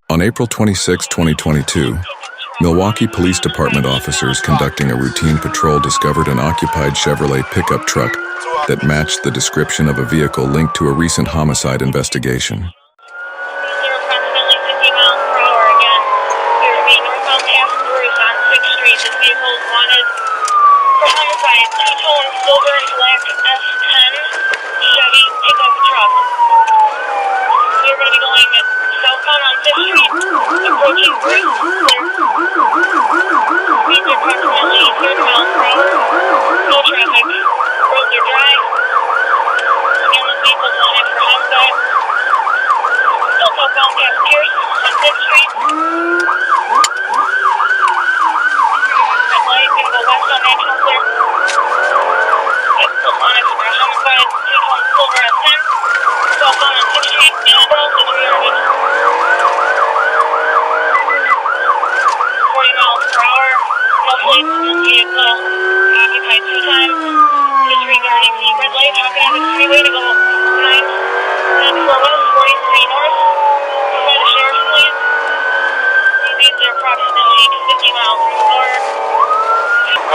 On April 26, 2022, Milwaukee Police Department officers conducting a routine patrol discovered an occupied Chevrolet pickup truck that matched the description of a vehicle linked to a recent homicide investigation. They're approximately 50 miles per hour again. There's a northbound past Bruce on 6th Street. This vehicle is wanted for homicide. Two-tone silver and black S10 Chevy pickup truck. We're going to be going southbound on 5th Street, approaching Bruce. Speeds are approximately 30 miles per hour. No traffic. Roads are dry. Again, this vehicle is wanted for homicide. Still southbound past Pierce on 5th Street. Red light, going to go west on National Clear. Yep, still wanted for a homicide. Two-tone silver S10. Southbound on 6th Street, Annabelle, disregarded. 40 miles per hour, no plates, no vehicle, occupied 2 times, disregarding the red light, hopping onto the freeway to go 994 west, 43 north, provide a sheriff's please. These speeds are approximately 50 miles per hour.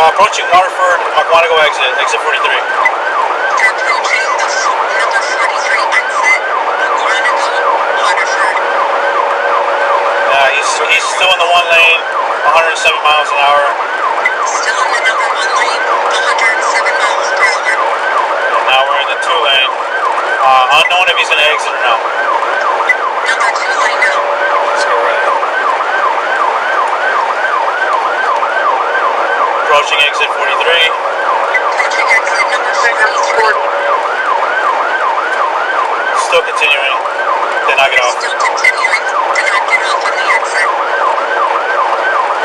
Approaching Waterford, Aquatico exit, exit 43. He's still in the 1 lane, 107 miles an hour. Still in the number 1 lane, 107 miles per hour. Now we're in the 2 lane. Unknown if he's going to exit or not. Number 2 lane now. Let's go right. Approaching exit 43. Approaching exit number 43. Still continuing. Then knock it off. Still continuing. Do not get off on the exit.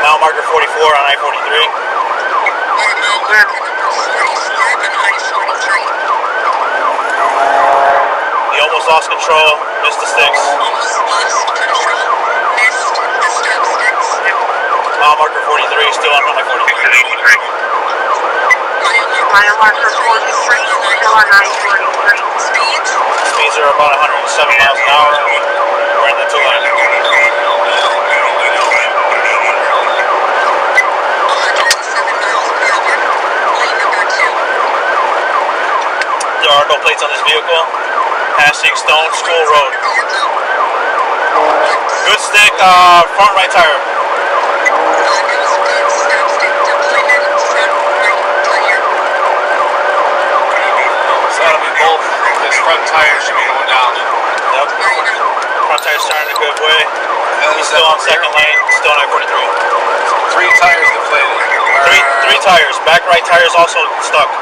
Mile marker 44 on I-43. Mile marker number 45 on I-43. He almost lost control. Missed the sticks. Almost lost control. Missed the stop sticks. Mile marker 43 still on I-43. Mile marker 43 still on I-43. Speeds? Speeds are about 107 miles an hour. We're in the 2 lane. 107 miles per hour. Lane number 2. There are no plates on this vehicle. Passing Stone School Road. Good stick, front right tire. Good stop stick deployment, front right tire. So that'll be both. This front tire should be going down. Yep. Front tire's starting a good way. He's still on 2nd lane, still on I-43. 3 tires deflated. Three tires. Back right tire is also stuck.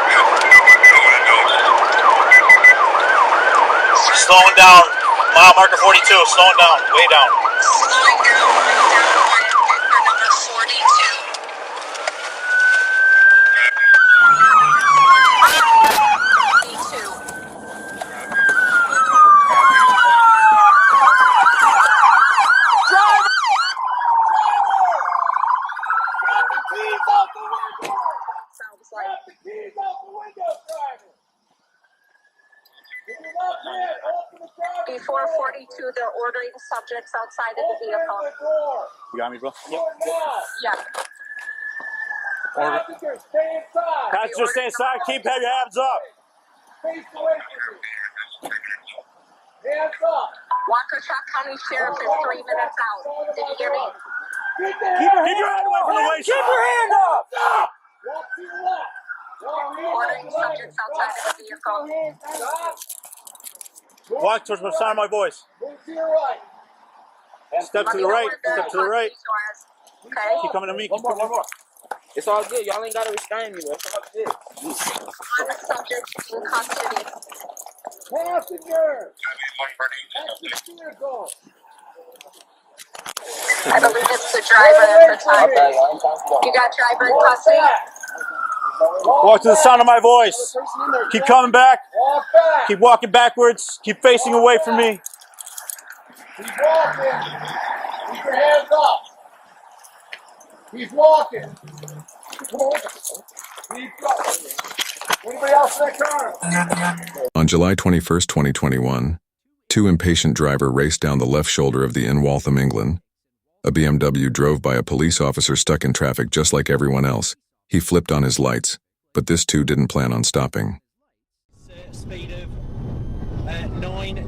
Slowing down. Mile marker 42. Slowing down. Way down. Slowing down on number 42. Sounds like. Grab the keys off the window, driver. If you're not dead, open the driver's Before door. 42, they're ordering subjects outside of the Open vehicle. the door. You got me, bro? Do it now. Yeah. Passengers, stay inside. Passengers, stay inside. Keep your hands up. Face away from me. Hands up. Waukesha County Sheriff is 3 minutes out. Did you hear me? Keep your hand away from the waist. Keep your hand up. Stop. Walk to your left. Walk to your Ordering left. subjects outside of the vehicle. Stop. Walk towards the sound of my voice. Move to your right. Step to the right. Step to the right. Okay. Keep coming to me. One more. It's all good. Y'all ain't gotta restrain me, bro. It's all good. One subject in custody. Passengers. Exit vehicle. I believe it's the driver at the time. You got driver in custody? Walk to the sound of my voice. Keep coming back. Walk back. Keep walking backwards. Keep facing away from me. He's walking. Keep your hands up. He's walking. He's walking. Anybody else in that car? On July 21, 2021, two impatient driver raced down the left shoulder of the in Waltham, England. A BMW drove by a police officer stuck in traffic just like everyone else. He flipped on his lights, but this too didn't plan on stopping. Speed of 90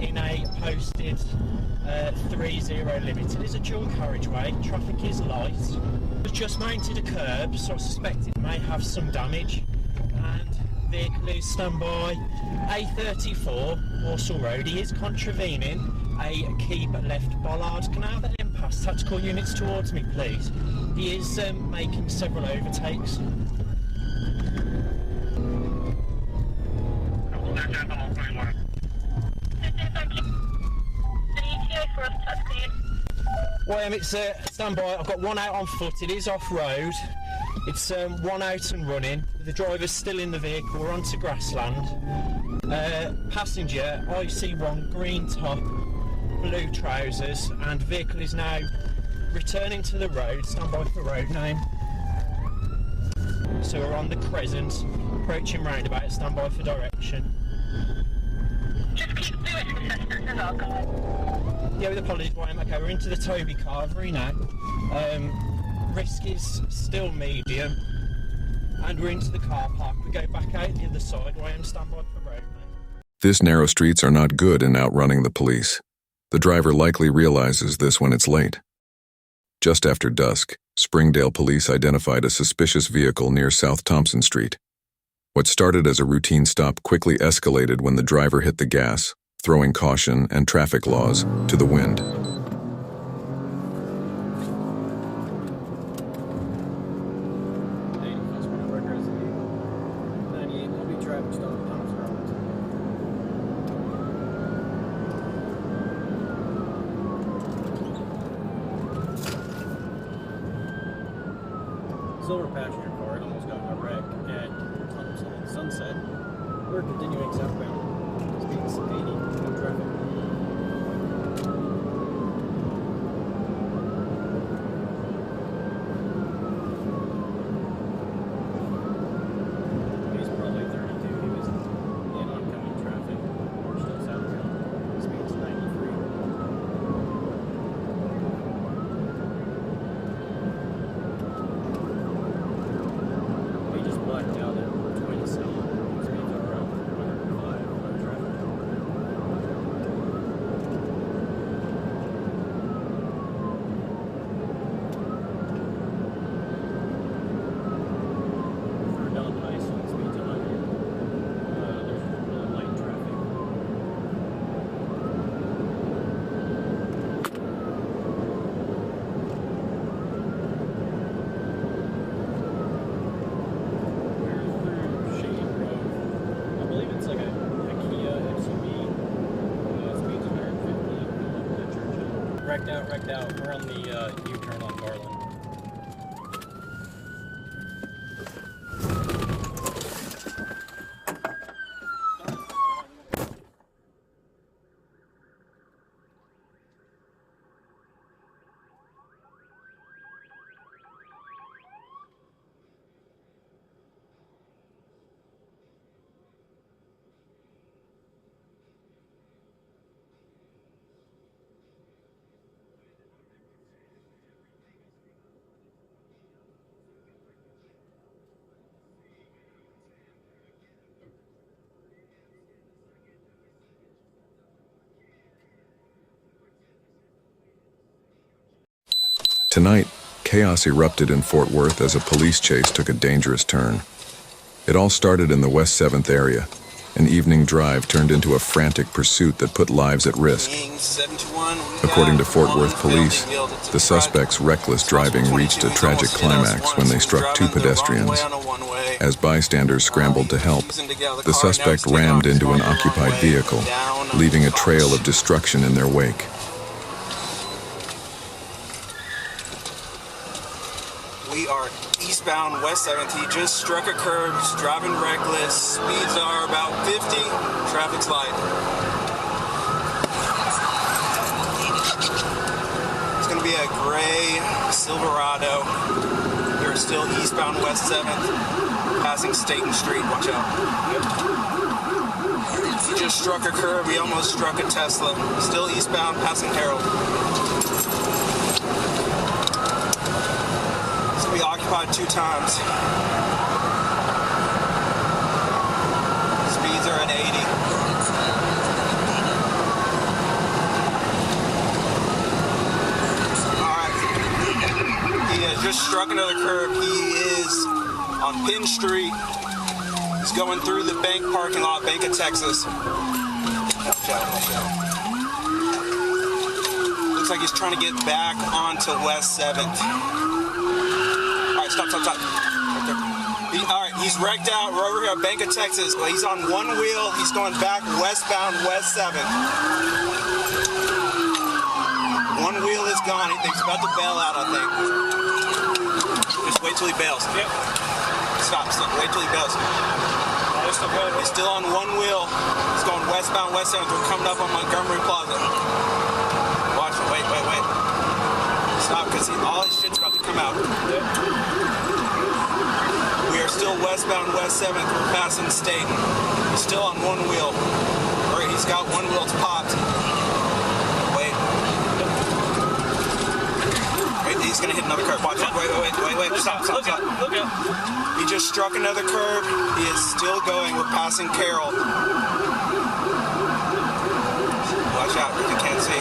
in a posted 30 limit. It is a dual carriageway, traffic is light. It's just mounted a curb, so I suspect it may have some damage. And vehicle is standby A34 Walsall Road. He is contravening a keep left bollard. Can I have an impasse tactical units towards me, please? He is making several overtakes. Well, it's standby. I've got one out on foot. It is off-road. It's one out and running. The driver's still in the vehicle. We're onto grassland. Passenger, IC1, green top, blue trousers, and vehicle is now returning to the road. Standby for road name. So we're on the Crescent, approaching roundabout. Standby for direction. Just keep doing consistent as alcohol. Yeah, with apologies, William. Okay, we're into the Toby carvery now. Risk is still medium. And we're into the car park. We go back out the other side. William, stand by for road now. This narrow streets are not good in outrunning the police. The driver likely realizes this when it's late. Just after dusk, Springdale police identified a suspicious vehicle near South Thompson Street. What started as a routine stop quickly escalated when the driver hit the gas, throwing caution and traffic laws to the wind. Silver passenger car almost got in a wreck at Thompson and Sunset. We're continuing southbound. Speeds 80, no traffic. He's probably 32. He was in oncoming traffic. We're still southbound. Speeds 93. Blacked out at 27. Speeds are around 105 on traffic. For Don Tyson, speeds 100. There's really light traffic. Wrecked out. We're on the U-turn on Garland. Tonight, chaos erupted in Fort Worth as a police chase took a dangerous turn. It all started in the West 7th area. An evening drive turned into a frantic pursuit that put lives at risk. According to Fort Worth police, the suspect's reckless driving reached a tragic climax when they struck two pedestrians. As bystanders scrambled to help, the suspect rammed into an occupied vehicle, leaving a trail of destruction in their wake. We are eastbound West 7th. He just struck a curb, driving reckless. Speeds are about 50. Traffic's light. It's going to be a gray Silverado. We're still eastbound West 7th, passing Staten Street. Watch out. He just struck a curb. He almost struck a Tesla. Still eastbound, passing Harold. It's gonna be occupied 2 times. Speeds are at 80. Just struck another curb. He is on Penn Street. He's going through the bank parking lot, Bank of Texas. Watch out, watch out. Looks like he's trying to get back onto West 7th. Alright, stop. Right there. Alright, he's wrecked out. We're over here at Bank of Texas. He's on one wheel. He's going back westbound, West 7th. One wheel is gone. He's about to bail out, I think. Just wait till he bails. Yep. Stop. Wait till he bails. He's still on one wheel. He's going westbound, West 7th. We're coming up on Montgomery Plaza. Watch it. Wait. Stop, because all his shit's about to come out. Yep. We are still westbound, West 7th. We're passing Staten. He's still on one wheel. Or he's got one wheel popped. Wait. He's gonna hit another curb. Watch it. Wait. Stop. Look out. He just struck another curb. He is still going. We're passing Carroll. Watch out. You can't see.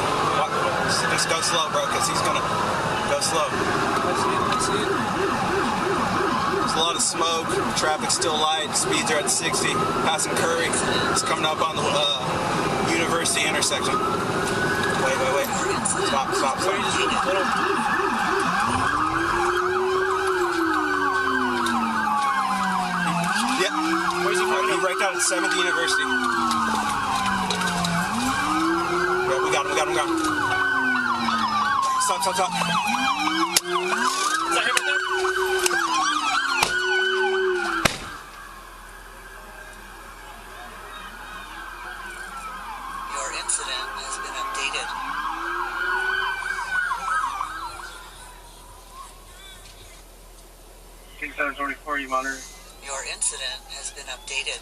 Just go slow, bro, because he's gonna go slow. Let's see it. There's a lot of smoke. Traffic's still light. Speeds are at 60. Passing Curry. It's coming up on the University intersection. Wait. Stop. Yep. Where's he coming? He wrecked out at 7th University. Yeah, we got him. Stop. Is that him right there? Your incident has been updated. 6724, you monitor. Your incident has been updated.